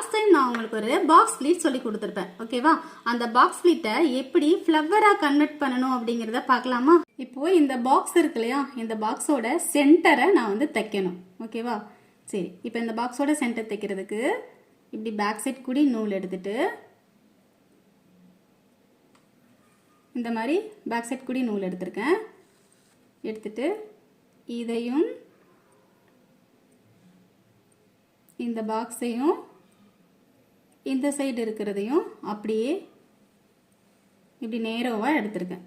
Last time நான் உங்களுக்கு ஒரு பாக்ஸ் ஃபிளீட் சொல்லி கொடுத்துருப்பேன். ஓகேவா? அந்த பாக்ஸ் ஃபிளீட்டை எப்படி ஃப்ளவரா கன்வெர்ட் பண்ணணும் அப்படிங்கிறத பார்க்கலாமா? இப்போ இந்த பாக்ஸ் இருக்கு இல்லையா, இந்த பாக்ஸோட சென்டரை நான் வந்து தைக்கணும். ஓகேவா? சரி, இப்போ இந்த பாக்ஸோட சென்டர் தைக்கிறதுக்கு இப்படி பேக் சைட் கூடி நூல் எடுத்துட்டு இந்த மாதிரி பேக் சைட் கூடி நூல் எடுத்திருக்கேன். எடுத்துட்டு இதையும் இந்த பாக்ஸையும் இந்த சைடு இருக்கிறதையும் அப்படியே இப்படி நேரோவாக எடுத்திருக்கேன்.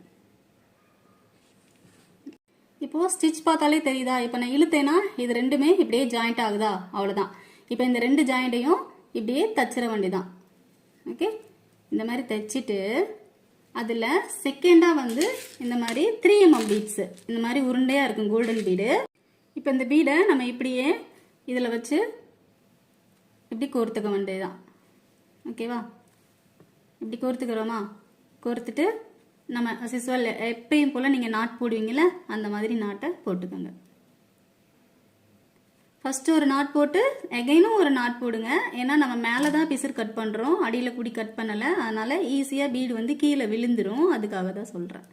இப்போது ஸ்டிச் பார்த்தாலே தெரியுதா? இப்போ நான் இழுத்தேன்னா இது ரெண்டுமே இப்படியே ஜாயிண்ட் ஆகுதா? அவ்வளோதான். இப்போ இந்த ரெண்டு ஜாயிண்ட்டையும் இப்படியே தச்சிட வேண்டியதான். ஓகே, இந்த மாதிரி தைச்சிட்டு அதில் செகண்டாக வந்து இந்த மாதிரி 3mm பீட்ஸு இந்த மாதிரி உருண்டையாக இருக்கும் கோல்டன் பீடு. இப்போ இந்த பீடை நம்ம இப்படியே இதில் வச்சு இப்படி கோர்த்துக்க வேண்டியதுதான். ஓகேவா? இப்படி கோர்த்துக்கிறோமா? கோர்த்துட்டு நம்ம சிசுவல் எப்பயும் போல் நீங்கள் நாட் போடுவீங்கள, அந்த மாதிரி நாட்டை போட்டுக்கோங்க. ஃபஸ்ட்டு ஒரு நாட் போட்டு எகைனும் ஒரு நாட் போடுங்க. ஏன்னா நம்ம மேலே தான் பிசர் கட் பண்ணுறோம், அடியில் கூடி கட் பண்ணலை. அதனால் ஈஸியாக பீடு வந்து கீழே விழுந்துடும். அதுக்காக தான் சொல்கிறேன்.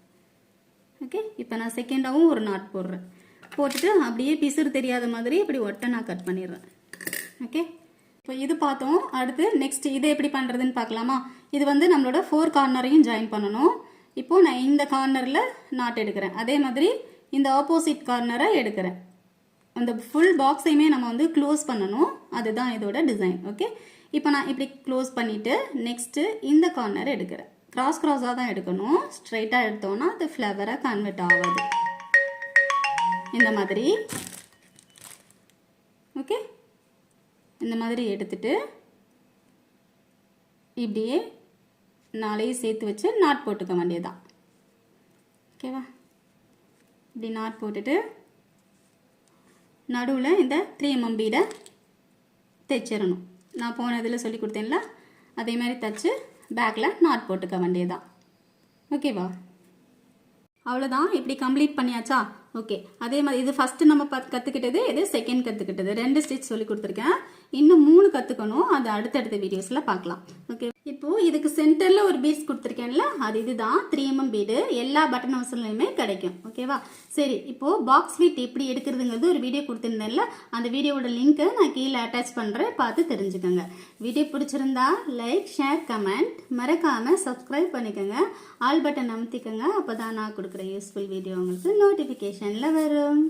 ஓகே, இப்போ நான் செகண்டாகவும் ஒரு நாட் போடுறேன். போட்டுட்டு அப்படியே பிசர் தெரியாத மாதிரி இப்படி ஒட்டை நான் கட் பண்ணிடுறேன். ஓகே, இப்போ இது பார்த்தோம். அடுத்து நெக்ஸ்ட் இதை எப்படி பண்ணுறதுன்னு பார்க்கலாமா? இது வந்து நம்மளோட 4 கார்னரையும் ஜாயின் பண்ணணும். இப்போது நான் இந்த கார்னரில் நாட் எடுக்கிறேன். அதே மாதிரி இந்த ஆப்போசிட் கார்னரை எடுக்கிறேன். அந்த ஃபுல் பாக்ஸையுமே நம்ம வந்து க்ளோஸ் பண்ணணும். அதுதான் இதோட டிசைன். ஓகே, இப்போ நான் இப்படி க்ளோஸ் பண்ணிவிட்டு நெக்ஸ்ட்டு இந்த கார்னர் எடுக்கிறேன். கிராஸாக தான் எடுக்கணும். ஸ்ட்ரைட்டாக எடுத்தோன்னா அது ஃப்ளவராக கன்வெர்ட் ஆகாது. இந்த மாதிரி ஓகே, இந்த மாதிரி எடுத்துட்டு இப்படியே நாளையும் சேர்த்து வச்சு நாட் போட்டுக்க வேண்டியதுதான். ஓகேவா? இப்படி நாட் போட்டுட்டு நடுவில் இந்த 3mm பீடை தைச்சிடணும். நான் போன இதில் சொல்லி கொடுத்தேன்ல, அதே மாதிரி தைச்சு பேக்கில் நாட் போட்டுக்க வேண்டியதுதான். ஓகேவா? அவ்வளோதான். இப்படி கம்ப்ளீட் பண்ணியாச்சா? ஓகே, அதே மாதிரி இது ஃபஸ்ட்டு நம்ம கற்றுக்கிட்டது, இது செகண்ட் கற்றுக்கிட்டது. 2 ஸ்டிச் சொல்லி கொடுத்துருக்கேன். இன்னும் 3 கற்றுக்கணும். அது அடுத்தடுத்த வீடியோஸில் பார்க்கலாம். ஓகே, இப்போது இதுக்கு சென்டரில் ஒரு பீட்ஸ் கொடுத்துருக்கேன்ல, அது இதுதான் 3mm பீடு. எல்லா பட்டன் ஹவுஸ்லையுமே கிடைக்கும். ஓகேவா? சரி, இப்போது பாக்ஸ் ஃபிளீட் எப்படி எடுக்கிறதுங்கிறது ஒரு வீடியோ கொடுத்துருந்தேன்ல, அந்த வீடியோவோட லிங்க்கை நான் கீழே அட்டாச் பண்ணுறேன். பார்த்து தெரிஞ்சுக்கோங்க. வீடியோ பிடிச்சிருந்தா லைக், ஷேர், கமெண்ட், மறக்காமல் சப்ஸ்கிரைப் பண்ணிக்கோங்க. ஆல் பட்டன் அமுத்திக்கோங்க. அப்போ தான் நான் கொடுக்குற யூஸ்ஃபுல் வீடியோ உங்களுக்கு நோட்டிஃபிகேஷனில் வரும்.